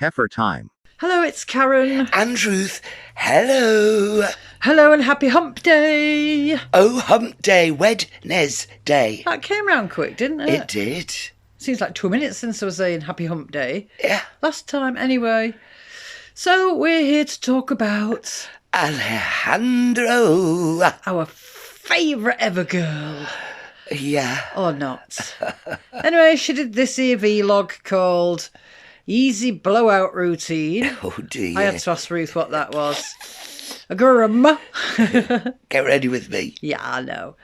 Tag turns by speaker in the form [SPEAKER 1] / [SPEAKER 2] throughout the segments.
[SPEAKER 1] Heifer time.
[SPEAKER 2] Hello, it's Karen.
[SPEAKER 3] And Ruth, hello.
[SPEAKER 2] Hello and happy hump day.
[SPEAKER 3] Oh, hump day, Wednesday.
[SPEAKER 2] That came round quick, didn't it?
[SPEAKER 3] It did.
[SPEAKER 2] Seems like 2 minutes since I was saying happy hump day.
[SPEAKER 3] Yeah.
[SPEAKER 2] Last time, anyway. So we're here to talk about
[SPEAKER 3] Alejandro.
[SPEAKER 2] our favourite ever girl.
[SPEAKER 3] Yeah.
[SPEAKER 2] Or not. Anyway, she did this here vlog called Easy Blowout Routine.
[SPEAKER 3] Oh, dear.
[SPEAKER 2] I had to ask Ruth what that was. A grandma.
[SPEAKER 3] Get ready with me.
[SPEAKER 2] Yeah, I know.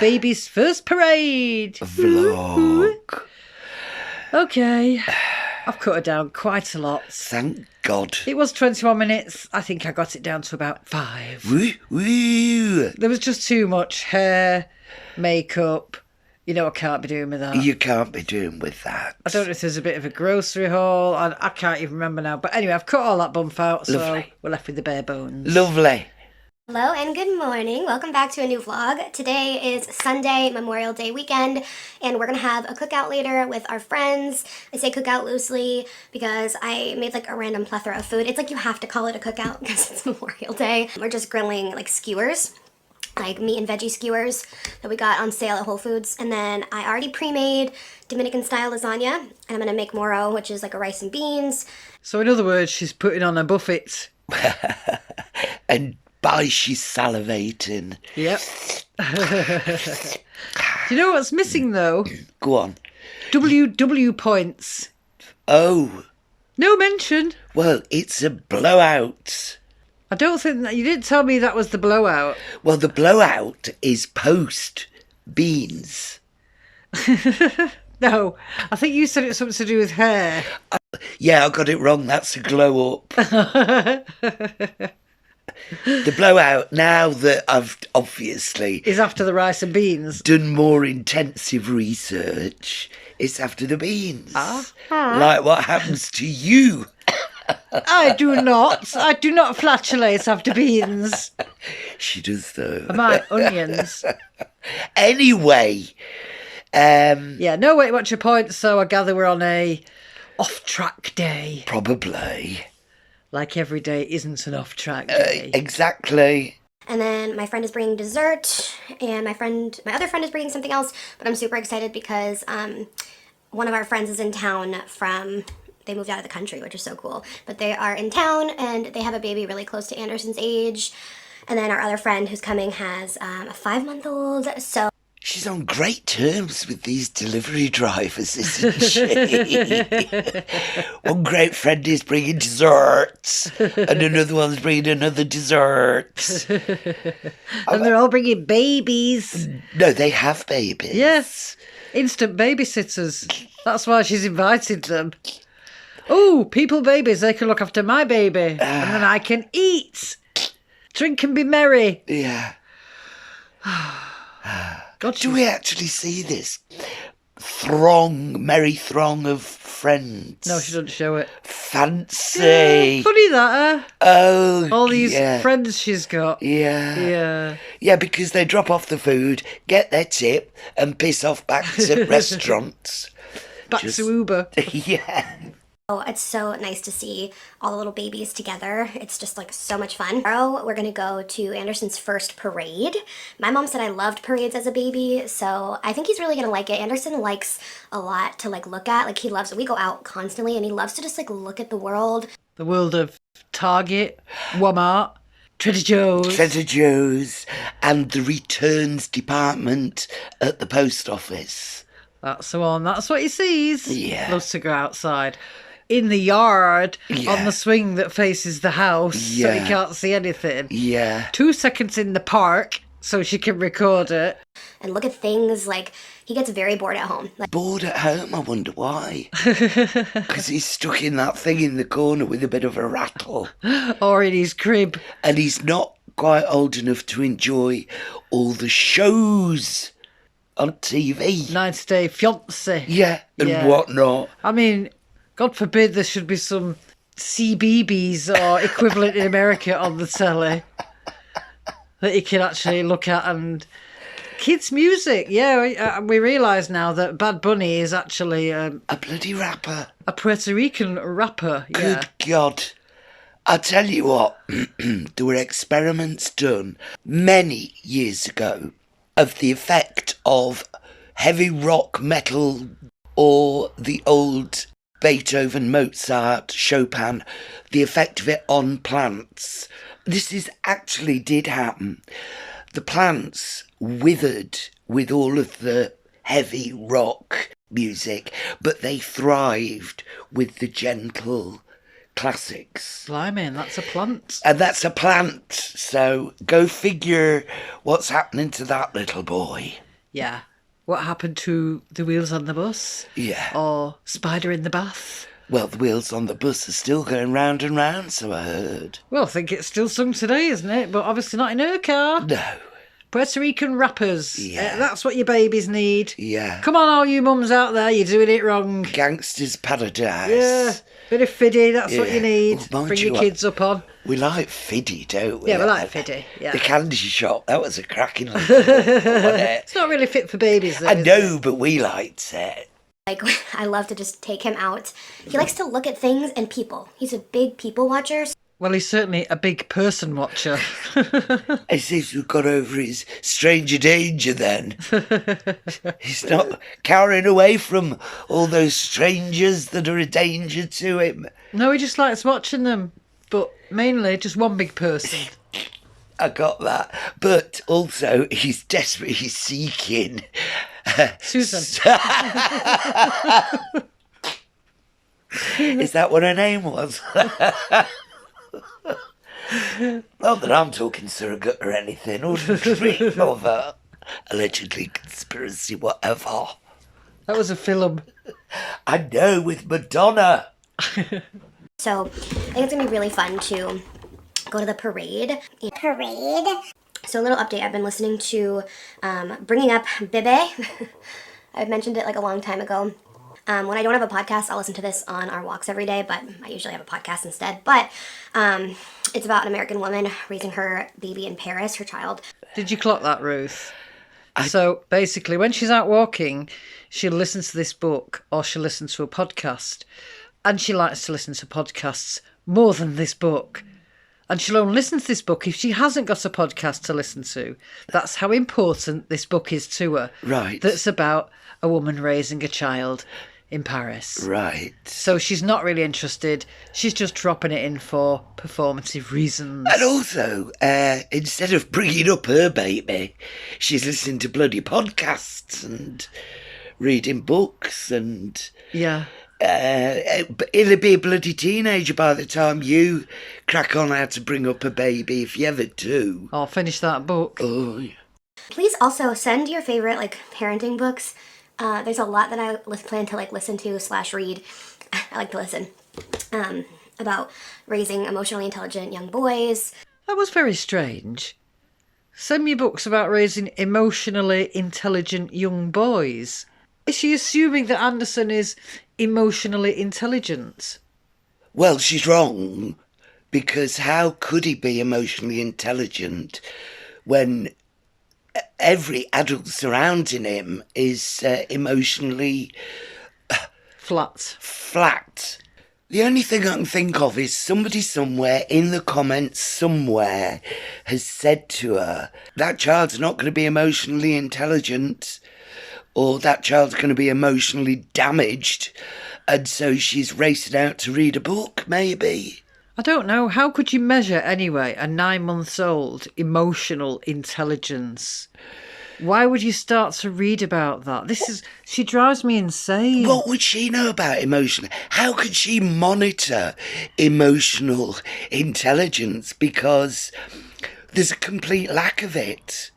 [SPEAKER 2] Baby's first parade.
[SPEAKER 3] Vlog.
[SPEAKER 2] Okay. I've cut her down quite a lot.
[SPEAKER 3] Thank God.
[SPEAKER 2] It was 21 minutes. I think I got it down to about 5.
[SPEAKER 3] Woo, woo.
[SPEAKER 2] There was just too much hair, makeup. You know, I can't be doing with that.
[SPEAKER 3] You can't be doing with that.
[SPEAKER 2] I don't know if there's a bit of a grocery haul. I can't even remember now. But anyway, I've cut all that bump out, so
[SPEAKER 3] Lovely.
[SPEAKER 2] we're left with the bare bones.
[SPEAKER 3] Lovely.
[SPEAKER 4] Hello and good morning. Welcome back to a new vlog. Today is Sunday, Memorial Day weekend, and we're gonna have a cookout later with our friends. I say cookout loosely because I made like a random plethora of food. It's like you have to call it a cookout because it's Memorial Day. We're just grilling like skewers, like meat and veggie skewers that we got on sale at Whole Foods. And then I already pre-made Dominican style lasagna, and I'm gonna make moro, which is like a rice and beans.
[SPEAKER 2] So in other words, she's putting on a buffet.
[SPEAKER 3] And by she's salivating.
[SPEAKER 2] Yep. Do you know what's missing though?
[SPEAKER 3] Go on.
[SPEAKER 2] WW points.
[SPEAKER 3] Oh,
[SPEAKER 2] No mention.
[SPEAKER 3] well, it's a blowout.
[SPEAKER 2] I don't think that you didn't tell me that was the blowout.
[SPEAKER 3] Well, the blowout is post beans.
[SPEAKER 2] No, I think you said it was something to do with hair.
[SPEAKER 3] Yeah, I got it wrong. That's a glow up. The blowout, now that I've obviously
[SPEAKER 2] Is after the rice and beans.
[SPEAKER 3] done more intensive research, it's after the beans.
[SPEAKER 2] Uh-huh.
[SPEAKER 3] Like what happens to you.
[SPEAKER 2] I do not flatulate after beans.
[SPEAKER 3] She does though.
[SPEAKER 2] Am I onions?
[SPEAKER 3] Anyway,
[SPEAKER 2] Yeah, no Weight Watcher points, so I gather we're on a off-track day.
[SPEAKER 3] probably.
[SPEAKER 2] Like every day isn't an off-track day.
[SPEAKER 3] Exactly.
[SPEAKER 4] And then my friend is bringing dessert, and my other friend is bringing something else, but I'm super excited because one of our friends is in town they moved out of the country, which is so cool. But they are in town, and they have a baby really close to Anderson's age. And then our other friend who's coming has a 5-month-old, so...
[SPEAKER 3] She's on great terms with these delivery drivers, isn't she? One great friend is bringing desserts, and another one's bringing another dessert.
[SPEAKER 2] And they're all bringing babies.
[SPEAKER 3] No, they have babies.
[SPEAKER 2] Yes, instant babysitters. That's why she's invited them. Oh, people babies, they can look after my baby. And then I can eat, drink and be merry.
[SPEAKER 3] Yeah.
[SPEAKER 2] God,
[SPEAKER 3] Do we actually see this merry throng of friends?
[SPEAKER 2] No, she doesn't show it.
[SPEAKER 3] Fancy.
[SPEAKER 2] Funny that,
[SPEAKER 3] Oh,
[SPEAKER 2] all these
[SPEAKER 3] yeah.
[SPEAKER 2] friends she's got.
[SPEAKER 3] Yeah.
[SPEAKER 2] Yeah.
[SPEAKER 3] Yeah, because they drop off the food, get their tip, and piss off back to restaurants.
[SPEAKER 2] Back to Uber.
[SPEAKER 3] Yeah.
[SPEAKER 4] Oh, it's so nice to see all the little babies together. It's just like so much fun. Tomorrow we're gonna go to Anderson's first parade. My mom said I loved parades as a baby, so I think he's really gonna like it. Anderson likes a lot to like look at. Like he loves it. We go out constantly and he loves to just like look at the world.
[SPEAKER 2] The world of Target, Walmart, Trader Joe's.
[SPEAKER 3] Trader Joe's and the returns department at the post office.
[SPEAKER 2] That's the one. That's what he sees.
[SPEAKER 3] Yeah.
[SPEAKER 2] Loves to go outside. In the yard,
[SPEAKER 3] Yeah.
[SPEAKER 2] on the swing that faces the house, so
[SPEAKER 3] Yeah.
[SPEAKER 2] he can't see anything.
[SPEAKER 3] Yeah.
[SPEAKER 2] 2 seconds in the park, so she can record it.
[SPEAKER 4] And look at things like he gets very bored at home. Like
[SPEAKER 3] Bored at home, I wonder why. Because he's stuck in that thing in the corner with a bit of a rattle.
[SPEAKER 2] Or in his crib.
[SPEAKER 3] And he's not quite old enough to enjoy all the shows on TV.
[SPEAKER 2] 90 Day Fiancé.
[SPEAKER 3] Yeah, and
[SPEAKER 2] Yeah.
[SPEAKER 3] whatnot.
[SPEAKER 2] I mean, God forbid there should be some CBeebies or equivalent in America on the telly that you can actually look at and Kids' music, yeah. We realise now that Bad Bunny is actually
[SPEAKER 3] A bloody rapper.
[SPEAKER 2] a Puerto Rican rapper.
[SPEAKER 3] Good God. I tell you what, there were experiments done many years ago of the effect of heavy rock, metal, or the old Beethoven, Mozart, Chopin, the effect of it on plants. This actually did happen. The plants withered with all of the heavy rock music, but they thrived with the gentle classics.
[SPEAKER 2] Blimey, and that's a plant.
[SPEAKER 3] And that's a plant, so go figure what's happening to that little boy.
[SPEAKER 2] Yeah. What happened to the wheels on the bus?
[SPEAKER 3] Yeah.
[SPEAKER 2] Or Spider in the Bath?
[SPEAKER 3] Well, the wheels on the bus are still going round and round, so I heard.
[SPEAKER 2] Well, I think it's still sung today, isn't it? But obviously not in her car.
[SPEAKER 3] No.
[SPEAKER 2] Puerto Rican rappers.
[SPEAKER 3] Yeah.
[SPEAKER 2] That's what your babies need.
[SPEAKER 3] Yeah.
[SPEAKER 2] Come on, all you mums out there, you're doing it wrong.
[SPEAKER 3] Gangster's paradise.
[SPEAKER 2] Yeah. Bit of fiddy, that's what
[SPEAKER 3] Yeah.
[SPEAKER 2] you need.
[SPEAKER 3] Well, mind
[SPEAKER 2] Bring
[SPEAKER 3] you
[SPEAKER 2] your
[SPEAKER 3] what,
[SPEAKER 2] kids up on.
[SPEAKER 3] We like fiddy, don't we?
[SPEAKER 2] Yeah, we like fiddy, yeah.
[SPEAKER 3] The candy shop, that was a cracking little book, wasn't it?
[SPEAKER 2] It's not really fit for babies, though.
[SPEAKER 3] I
[SPEAKER 2] is
[SPEAKER 3] know,
[SPEAKER 2] it?
[SPEAKER 3] but we liked it.
[SPEAKER 4] Like, I love to just take him out. He likes to look at things and people. He's a big people watcher.
[SPEAKER 2] Well, he's certainly a big person watcher.
[SPEAKER 3] As if we've got over his stranger danger then. He's not cowering away from all those strangers that are a danger to him.
[SPEAKER 2] No, he just likes watching them. But mainly just one big person.
[SPEAKER 3] I got that. But also, he's desperately seeking...
[SPEAKER 2] Susan.
[SPEAKER 3] Is that what her name was? Not that I'm talking surrogate or anything. Ordinary mother. Allegedly conspiracy, whatever.
[SPEAKER 2] That was a film.
[SPEAKER 3] I know, with Madonna.
[SPEAKER 4] So I think it's going to be really fun to go to the parade. So a little update. I've been listening to Bringing Up Bebe. I've mentioned it like a long time ago. When I don't have a podcast, I'll listen to this on our walks every day, but I usually have a podcast instead. But it's about an American woman raising her baby in Paris, her child.
[SPEAKER 2] Did you clock that, Ruth? So basically, when she's out walking, she'll listen to this book or she'll listen to a podcast. And she likes to listen to podcasts more than this book. And she'll only listen to this book if she hasn't got a podcast to listen to. That's how important this book is to her.
[SPEAKER 3] Right.
[SPEAKER 2] That's about a woman raising a child in Paris.
[SPEAKER 3] Right.
[SPEAKER 2] So she's not really interested. She's just dropping it in for performative reasons.
[SPEAKER 3] And also, instead of bringing up her baby, she's listening to bloody podcasts and reading books and...
[SPEAKER 2] Yeah.
[SPEAKER 3] He'll be a bloody teenager by the time you crack on how to bring up a baby, if you ever do.
[SPEAKER 2] I'll finish that book.
[SPEAKER 3] Oh, yeah.
[SPEAKER 4] Please also send your favorite parenting books. There's a lot that I plan to listen to / read. I like to listen about raising emotionally intelligent young boys.
[SPEAKER 2] That was very strange. Send me books about raising emotionally intelligent young boys. Is she assuming that Anderson is emotionally intelligent?
[SPEAKER 3] Well, she's wrong, because how could he be emotionally intelligent when every adult surrounding him is emotionally flat? The only thing I can think of is somebody somewhere in the comments somewhere has said to her, that child's not going to be emotionally intelligent, or that child's going to be emotionally damaged, and so she's racing out to read a book, maybe.
[SPEAKER 2] I don't know. How could you measure, anyway, a 9-month-old emotional intelligence? Why would you start to read about that? She drives me insane.
[SPEAKER 3] What would she know about emotion? How could she monitor emotional intelligence? Because there's a complete lack of it.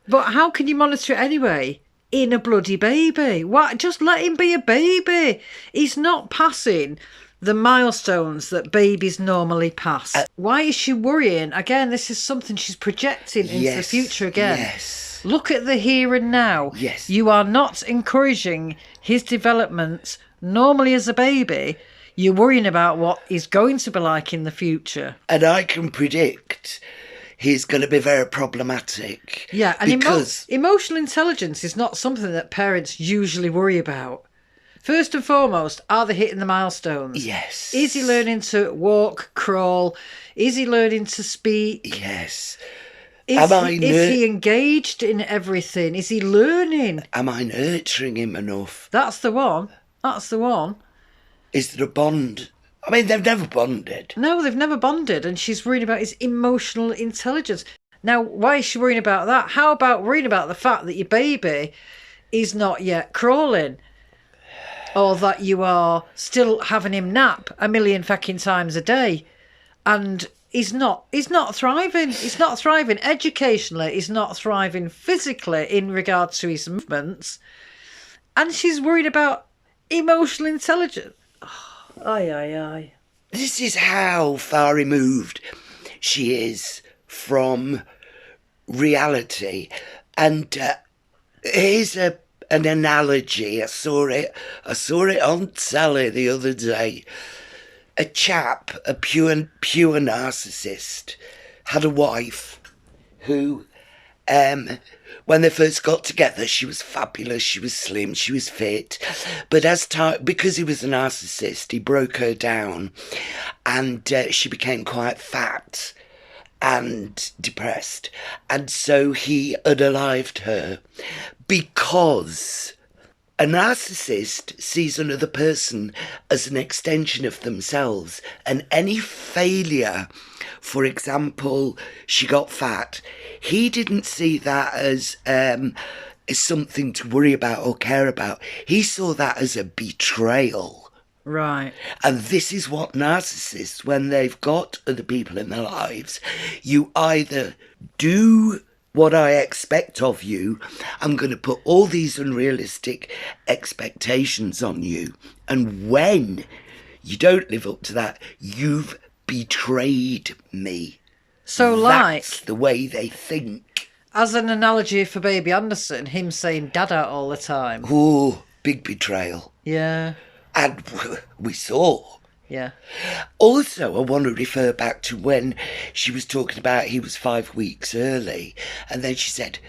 [SPEAKER 2] But how can you monitor it anyway? In a bloody baby. Why? Just let him be a baby. He's not passing the milestones that babies normally pass. Why is she worrying? Again, this is something she's projecting into the future again.
[SPEAKER 3] Yes.
[SPEAKER 2] Look at the here and now.
[SPEAKER 3] Yes.
[SPEAKER 2] You are not encouraging his development normally as a baby. You're worrying about what he's going to be like in the future.
[SPEAKER 3] And I can predict he's going to be very problematic.
[SPEAKER 2] Yeah, and
[SPEAKER 3] because
[SPEAKER 2] emotional intelligence is not something that parents usually worry about. First and foremost, are they hitting the milestones?
[SPEAKER 3] yes,
[SPEAKER 2] Is he learning to walk, crawl? Is he learning to speak?
[SPEAKER 3] yes.
[SPEAKER 2] Is he engaged in everything? Is he learning?
[SPEAKER 3] Am I nurturing him enough?
[SPEAKER 2] That's the one. That's the one.
[SPEAKER 3] Is there a bond? I mean, they've never bonded.
[SPEAKER 2] No, they've never bonded, and she's worried about his emotional intelligence. Now, why is she worrying about that? How about worrying about the fact that your baby is not yet crawling? Or that you are still having him nap a million fucking times a day. And he's not thriving. He's not thriving educationally. He's not thriving physically in regard to his movements. And she's worried about emotional intelligence. Aye.
[SPEAKER 3] This is how far removed she is from reality. And here's an analogy. I saw it on telly the other day. A chap, a pure narcissist, had a wife who, when they first got together, she was fabulous, she was slim, she was fit. But as time, because he was a narcissist, he broke her down, and she became quite fat and depressed. And so he unalived her, because a narcissist sees another person as an extension of themselves, and any failure, for example, she got fat, he didn't see that as something to worry about or care about. He saw that as a betrayal.
[SPEAKER 2] Right.
[SPEAKER 3] And this is what narcissists, when they've got other people in their lives, you either do what I expect of you, I'm going to put all these unrealistic expectations on you. And when you don't live up to that, you've betrayed me.
[SPEAKER 2] So
[SPEAKER 3] That's the way they think.
[SPEAKER 2] as an analogy for baby Anderson, him saying dada all the time.
[SPEAKER 3] Oh, big betrayal.
[SPEAKER 2] Yeah.
[SPEAKER 3] And we saw.
[SPEAKER 2] Yeah.
[SPEAKER 3] Also, I want to refer back to when she was talking about he was 5 weeks early. And then she said,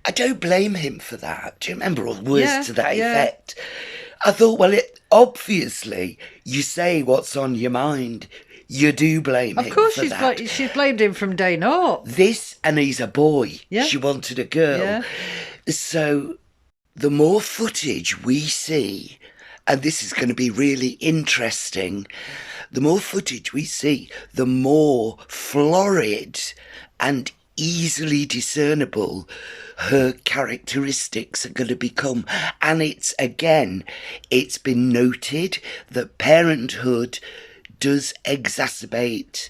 [SPEAKER 3] I don't blame him for that. Do you remember all words to that effect? I thought, well, obviously, you say what's on your mind. You do blame him for that. Of course,
[SPEAKER 2] she's blamed him from day naught.
[SPEAKER 3] This, and he's a boy.
[SPEAKER 2] Yeah.
[SPEAKER 3] She wanted a girl.
[SPEAKER 2] Yeah.
[SPEAKER 3] So the more footage we see, and this is going to be really interesting, the more footage we see, the more florid and easily discernible her characteristics are going to become. And it's been noted that parenthood does exacerbate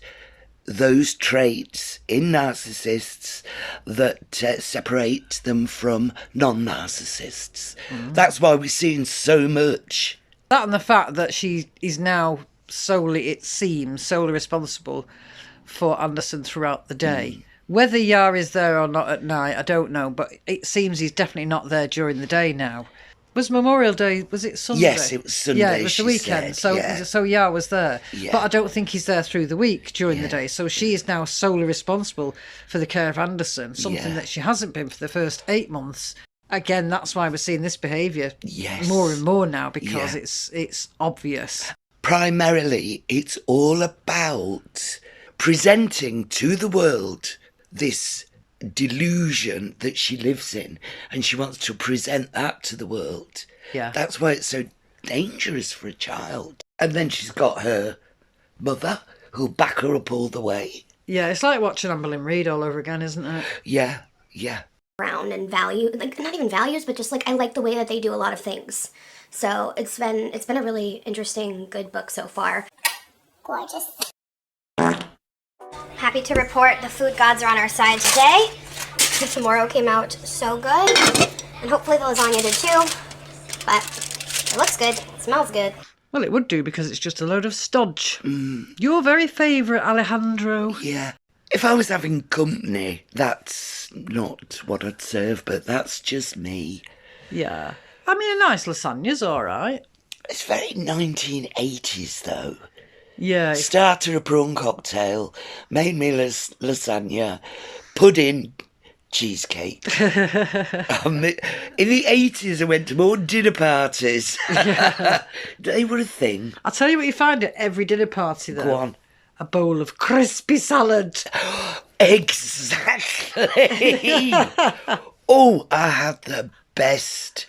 [SPEAKER 3] those traits in narcissists that separate them from non-narcissists. That's why we're seeing so much.
[SPEAKER 2] That and the fact that she is now solely responsible for Anderson throughout the day. Whether Yar is there or not at night, I don't know, but it seems he's definitely not there during the day now. Was Memorial Day, was it Sunday?
[SPEAKER 3] Yes, it was Sunday.
[SPEAKER 2] Yeah, it was the weekend. So Yar was there.
[SPEAKER 3] Yeah.
[SPEAKER 2] But I don't think he's there through the week during the day. So she is now solely responsible for the care of Anderson, something that she hasn't been for the first 8 months. Again, that's why we're seeing this behaviour more and more now, because it's obvious.
[SPEAKER 3] Primarily, it's all about presenting to the world this delusion that she lives in, and she wants to present that to the world.
[SPEAKER 2] Yeah.
[SPEAKER 3] That's why it's so dangerous for a child. And then she's got her mother who'll back her up all the way.
[SPEAKER 2] Yeah, it's like watching Anne Boleyn Reid all over again, isn't it?
[SPEAKER 3] Yeah.
[SPEAKER 4] Around and value, like not even values, but just like I like the way that they do a lot of things. So it's been a really interesting, good book so far. Gorgeous. Happy to report the food gods are on our side today. The tomorrow came out so good, and hopefully the lasagna did too. But it looks good, it smells good.
[SPEAKER 2] Well, it would do, because it's just a load of stodge. Your very favourite, Alejandro.
[SPEAKER 3] Yeah. If I was having company, that's not what I'd serve, but that's just me.
[SPEAKER 2] Yeah. I mean, a nice lasagna's all right.
[SPEAKER 3] It's very 1980s, though.
[SPEAKER 2] Yeah.
[SPEAKER 3] Starter a prawn cocktail, made me lasagna, pudding, cheesecake. In the 80s, I went to more dinner parties. They were a thing.
[SPEAKER 2] I'll tell you what you find at every dinner party, though.
[SPEAKER 3] Go on.
[SPEAKER 2] A bowl of crispy salad.
[SPEAKER 3] Exactly. Oh, I had the best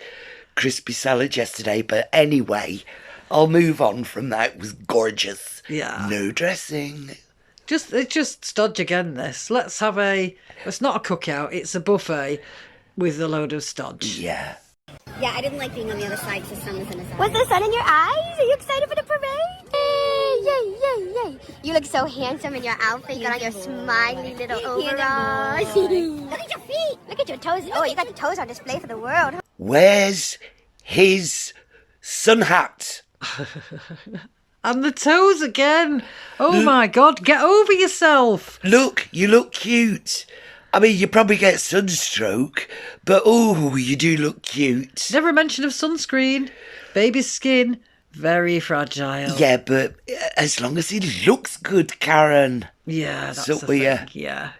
[SPEAKER 3] crispy salad yesterday, but anyway, I'll move on from that. It was gorgeous.
[SPEAKER 2] Yeah.
[SPEAKER 3] No dressing.
[SPEAKER 2] It's just stodge again, this. It's not a cookout, it's a buffet with a load of stodge.
[SPEAKER 3] Yeah.
[SPEAKER 1] Yeah, I didn't like being on the other side because the sun was in his eyes.
[SPEAKER 4] Was the sun in your eyes? Are you excited for the parade? Yay, yay, yay, yay. You look so handsome in your outfit. You got on your smiley little overalls. Look at your feet. Look at your toes. Oh, you got the toes on display for the world.
[SPEAKER 3] Where's his sun hat?
[SPEAKER 2] And the toes again. Oh my God, get over yourself.
[SPEAKER 3] Look, you look cute. I mean, you probably get sunstroke, but oh, you do look cute.
[SPEAKER 2] Never a mention of sunscreen. Baby's skin, very fragile.
[SPEAKER 3] Yeah, but as long as he looks good, Karen.
[SPEAKER 2] Yeah, that's
[SPEAKER 3] So
[SPEAKER 2] the thing. Yeah.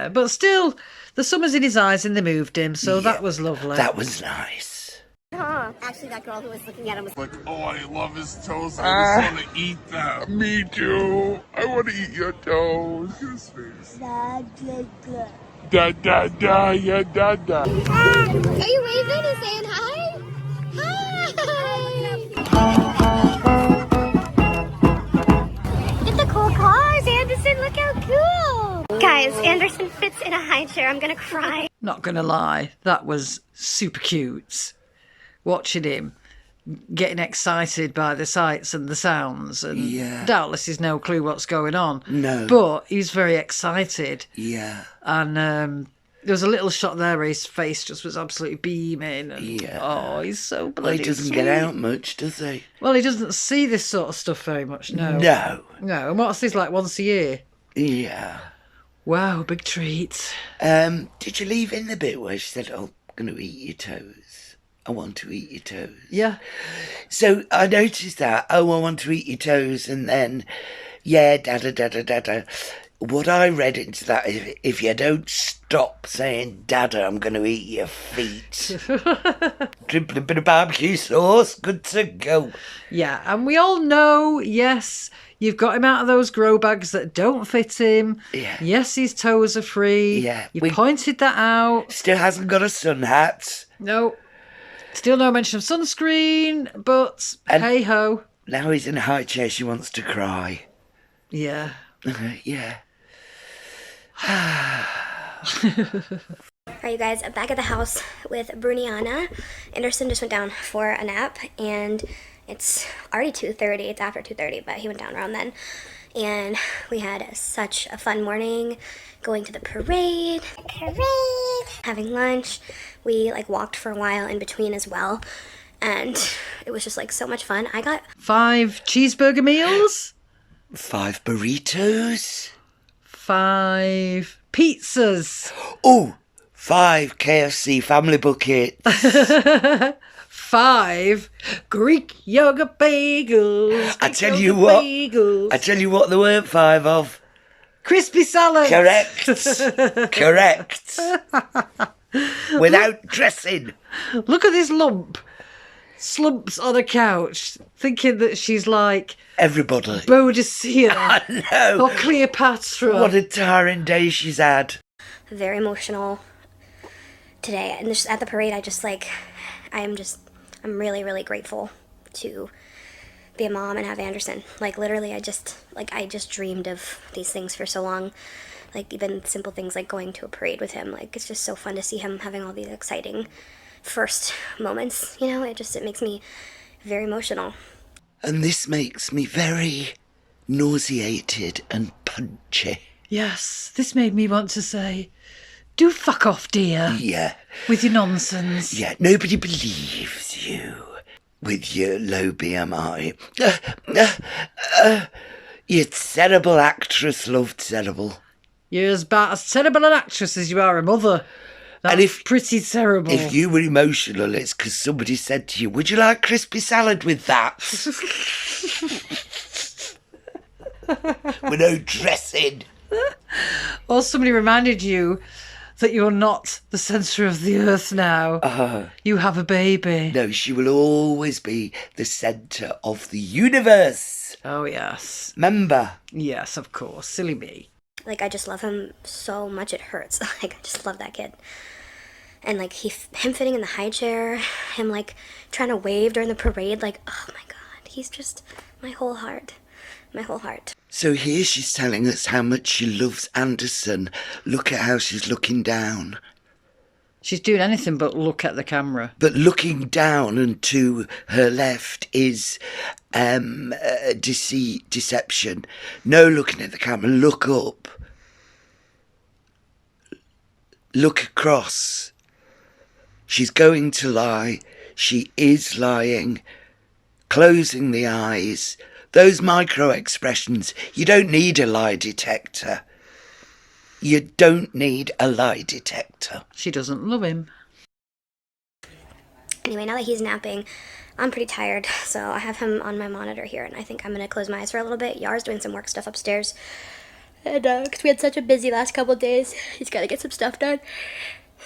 [SPEAKER 2] But still, the summer's in his eyes and they moved him, so that was lovely.
[SPEAKER 3] That was nice.
[SPEAKER 1] Actually, that girl who was looking at him was
[SPEAKER 5] Like, oh, I love his toes. I just want to eat them. Me too. I want to eat your toes. Look at his face. Da da da, yeah, da da.
[SPEAKER 4] Are you waving and saying hi? Hi! Get the cool cars, Anderson. Look how cool. Guys, Anderson fits in a high chair. I'm going to cry.
[SPEAKER 2] Not gonna lie, that was super cute. Watching him getting excited by the sights and the sounds, and doubtless he's no clue what's going on.
[SPEAKER 3] No.
[SPEAKER 2] But he's very excited.
[SPEAKER 3] Yeah.
[SPEAKER 2] And there was a little shot there where his face just was absolutely beaming. And, oh, he's so bloody
[SPEAKER 3] Well, he doesn't
[SPEAKER 2] sweet.
[SPEAKER 3] get out much, does he?
[SPEAKER 2] Well, he doesn't see this sort of stuff very much, no.
[SPEAKER 3] No.
[SPEAKER 2] No, and what's this, like once a year?
[SPEAKER 3] Yeah.
[SPEAKER 2] Wow, big treat.
[SPEAKER 3] Did you leave in the bit where she said, oh, I'm going to eat your toes? I want to eat your toes.
[SPEAKER 2] Yeah.
[SPEAKER 3] So I noticed that, oh, I want to eat your toes, and then, yeah, dada. What I read into that is, if you don't stop saying dada, I'm going to eat your feet. Dribble a bit of barbecue sauce, good to go.
[SPEAKER 2] Yeah, and we all know, yes, you've got him out of those grow bags that don't fit him.
[SPEAKER 3] Yeah.
[SPEAKER 2] Yes, his toes are free.
[SPEAKER 3] Yeah,
[SPEAKER 2] You
[SPEAKER 3] we-
[SPEAKER 2] pointed that out.
[SPEAKER 3] Still hasn't got a sun hat.
[SPEAKER 2] No. Still no mention of sunscreen, but
[SPEAKER 3] And-
[SPEAKER 2] hey-ho.
[SPEAKER 3] Now he's in a high chair, she wants to cry.
[SPEAKER 2] Yeah.
[SPEAKER 3] Yeah.
[SPEAKER 4] Are you guys back at the house with Bruniana? Anderson just went down for a nap, and it's already 2:30. It's after 2:30, but he went down around then. And we had such a fun morning, going to the parade, having lunch. We walked for a while in between as well, and it was just so much fun. I got
[SPEAKER 2] 5 cheeseburger meals,
[SPEAKER 3] 5 burritos.
[SPEAKER 2] 5 pizzas,
[SPEAKER 3] Oh, 5 KFC family buckets.
[SPEAKER 2] 5 Greek yogurt bagels.
[SPEAKER 3] I
[SPEAKER 2] Greek
[SPEAKER 3] tell you
[SPEAKER 2] yogurt
[SPEAKER 3] what.
[SPEAKER 2] bagels.
[SPEAKER 3] I tell you what, there weren't 5 of.
[SPEAKER 2] Crispy salad.
[SPEAKER 3] Correct. Correct. Without dressing.
[SPEAKER 2] Look at this lump. Slumps on a couch, thinking that she's like
[SPEAKER 3] Everybody.
[SPEAKER 2] Boadicea
[SPEAKER 3] I know.
[SPEAKER 2] or Cleopatra.
[SPEAKER 3] What a tiring day she's had.
[SPEAKER 4] very emotional today, and just at the parade, I'm really, really grateful to be a mom and have Anderson. Literally, I just dreamed of these things for so long. Even simple things like going to a parade with him. It's just so fun to see him having all these exciting first moments. It makes me very emotional.
[SPEAKER 3] And this makes me very nauseated and punchy.
[SPEAKER 2] Yes, this made me want to say, do fuck off, dear,
[SPEAKER 3] Yeah.
[SPEAKER 2] with your nonsense.
[SPEAKER 3] Yeah, nobody believes you with your low BMI. You terrible actress, love, terrible.
[SPEAKER 2] You're about as terrible an actress as you are a mother. That's
[SPEAKER 3] And if-
[SPEAKER 2] pretty terrible.
[SPEAKER 3] If you were emotional, it's because somebody said to you, would you like crispy salad with that? with no dressing.
[SPEAKER 2] Or somebody reminded you that you're not the centre of the earth now. You have a baby.
[SPEAKER 3] No, she will always be the centre of the universe.
[SPEAKER 2] Oh, yes.
[SPEAKER 3] Remember?
[SPEAKER 2] Yes, of course. Silly me.
[SPEAKER 4] Like, I just love him so much it hurts. Like, I just love that kid. And, like, him fitting in the high chair, him, like, trying to wave during the parade, like, oh my God, he's just my whole heart. My whole heart.
[SPEAKER 3] So here she's telling us how much she loves Anderson. Look at how she's looking down.
[SPEAKER 2] She's doing anything but look at the camera.
[SPEAKER 3] But looking down and to her left is deception. No looking at the camera. Look up. Look across. She's going to lie. She is lying. Closing the eyes. Those micro expressions. You don't need a lie detector. You don't need a lie detector.
[SPEAKER 2] She doesn't love him.
[SPEAKER 4] Anyway, now that he's napping, I'm pretty tired, so I have him on my monitor here, and I think I'm going to close my eyes for a little bit. Yar's doing some work stuff upstairs. And, because we had such a busy last couple days, he's got to get some stuff done.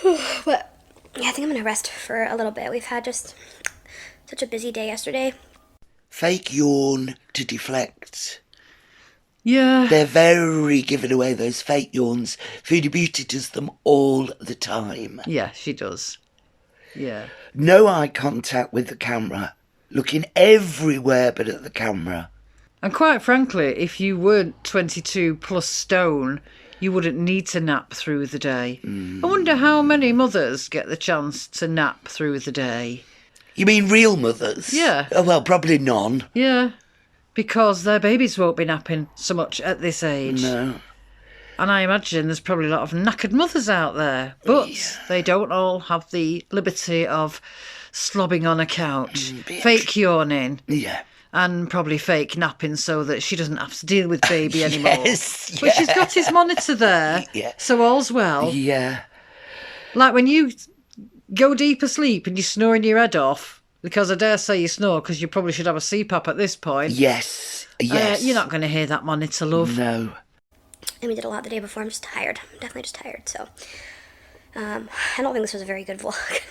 [SPEAKER 4] But, yeah, I think I'm going to rest for a little bit. We've had just such a busy day yesterday.
[SPEAKER 3] Fake yawn to deflect.
[SPEAKER 2] Yeah.
[SPEAKER 3] They're very giving away, those fake yawns. Foodie Beauty does them all the time.
[SPEAKER 2] Yeah, she does. Yeah.
[SPEAKER 3] No eye contact with the camera. Looking everywhere but at the camera.
[SPEAKER 2] And quite frankly, if you weren't 22 plus stone, you wouldn't need to nap through the day. I wonder how many mothers get the chance to nap through the day.
[SPEAKER 3] You mean real mothers?
[SPEAKER 2] Yeah.
[SPEAKER 3] Oh, well, probably none.
[SPEAKER 2] Yeah. Because their babies won't be napping so much at this age.
[SPEAKER 3] No.
[SPEAKER 2] And I imagine there's probably a lot of knackered mothers out there. But they don't all have the liberty of slobbing on a couch, fake yawning, and probably fake napping so that she doesn't have to deal with baby anymore.
[SPEAKER 3] Yes,
[SPEAKER 2] But she's got his monitor there, so all's well.
[SPEAKER 3] Yeah.
[SPEAKER 2] Like when you go deep asleep and you're snoring your head off, because I dare say you snore because you probably should have a CPAP at this point.
[SPEAKER 3] Yes. Yes.
[SPEAKER 2] You're not going to hear that monitor, love.
[SPEAKER 3] No.
[SPEAKER 4] And we did a lot the day before. I'm just tired. I'm definitely just tired. So, I don't think this was a very good vlog.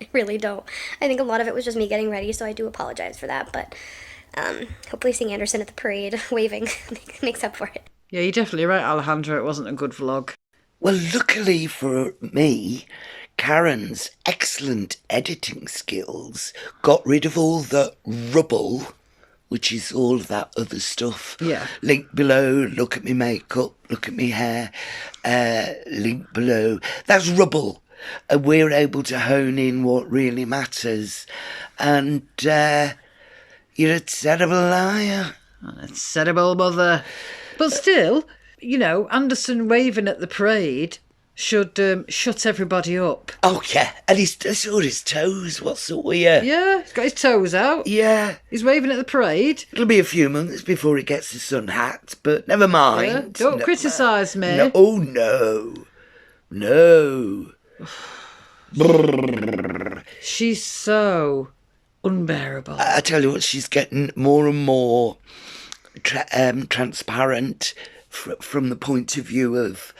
[SPEAKER 4] I really don't. I think a lot of it was just me getting ready, so I do apologize for that. But hopefully seeing Anderson at the parade waving makes up for it.
[SPEAKER 2] Yeah, you're definitely right, Alejandro. It wasn't a good vlog.
[SPEAKER 3] Well, luckily for me, Karen's excellent editing skills got rid of all the rubble, which is all of that other stuff.
[SPEAKER 2] Yeah.
[SPEAKER 3] Link below, look at me makeup, look at me hair, link below. That's rubble. And we're able to hone in what really matters. And you're a terrible liar.
[SPEAKER 2] A terrible mother. But still, you know, Anderson waving at the parade should shut everybody up.
[SPEAKER 3] Oh, yeah. And I saw his toes. What's up with you?
[SPEAKER 2] Yeah, he's got his toes out.
[SPEAKER 3] Yeah.
[SPEAKER 2] He's waving at the parade.
[SPEAKER 3] It'll be a few months before he gets his sun hat, but never mind.
[SPEAKER 2] Yeah, don't criticise me.
[SPEAKER 3] No, oh, no. No.
[SPEAKER 2] She's so unbearable.
[SPEAKER 3] I tell you what, she's getting more and more transparent from the point of view of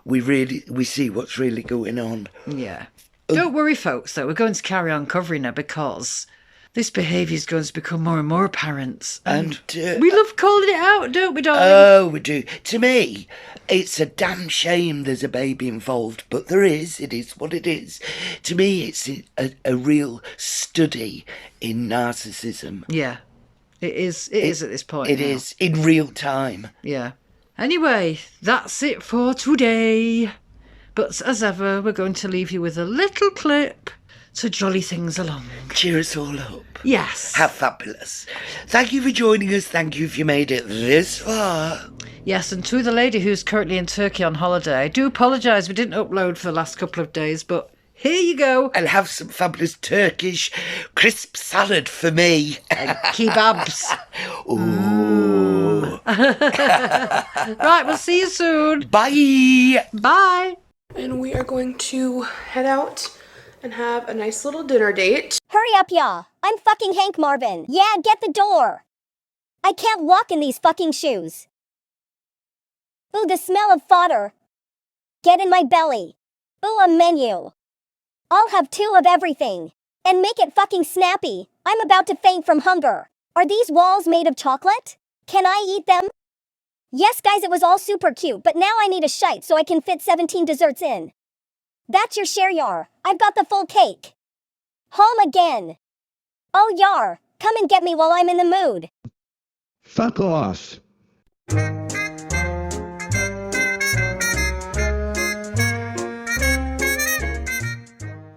[SPEAKER 3] we see what's really going on.
[SPEAKER 2] Yeah. Don't worry, folks, though. We're going to carry on covering her because this behaviour is going to become more and more apparent. And we love calling it out, don't we, darling?
[SPEAKER 3] Oh, we do. To me, it's a damn shame there's a baby involved, but there is. It is what it is. To me, it's a real study in narcissism.
[SPEAKER 2] Yeah. It is at this point.
[SPEAKER 3] It is, in real time.
[SPEAKER 2] Yeah. Anyway, that's it for today. But as ever, we're going to leave you with a little clip to jolly things along.
[SPEAKER 3] Cheer us all up.
[SPEAKER 2] Yes.
[SPEAKER 3] How fabulous. Thank you for joining us. Thank you if you made it this far.
[SPEAKER 2] Yes, and to the lady who's currently in Turkey on holiday, I do apologise we didn't upload for the last couple of days, but here you go.
[SPEAKER 3] And have some fabulous Turkish crisp salad for me.
[SPEAKER 2] And kebabs.
[SPEAKER 3] Ooh.
[SPEAKER 2] Right, we'll see you soon.
[SPEAKER 3] Bye.
[SPEAKER 2] Bye.
[SPEAKER 6] And we are going to head out and have a nice little dinner date.
[SPEAKER 1] Hurry up, y'all. I'm fucking Hank Marvin. Yeah, get the door.
[SPEAKER 7] I can't walk in these fucking shoes. Ooh, the smell of fodder. Get in my belly. Ooh, a menu. I'll have 2 of everything. And make it fucking snappy. I'm about to faint from hunger. Are these walls made of chocolate? Can I eat them? Yes, guys, it was all super cute, but now I need a shite so I can fit 17 desserts in. That's your share, Yar. I've got the full cake. Home again. Oh, Yar, come and get me while I'm in the mood.
[SPEAKER 8] Fuck off.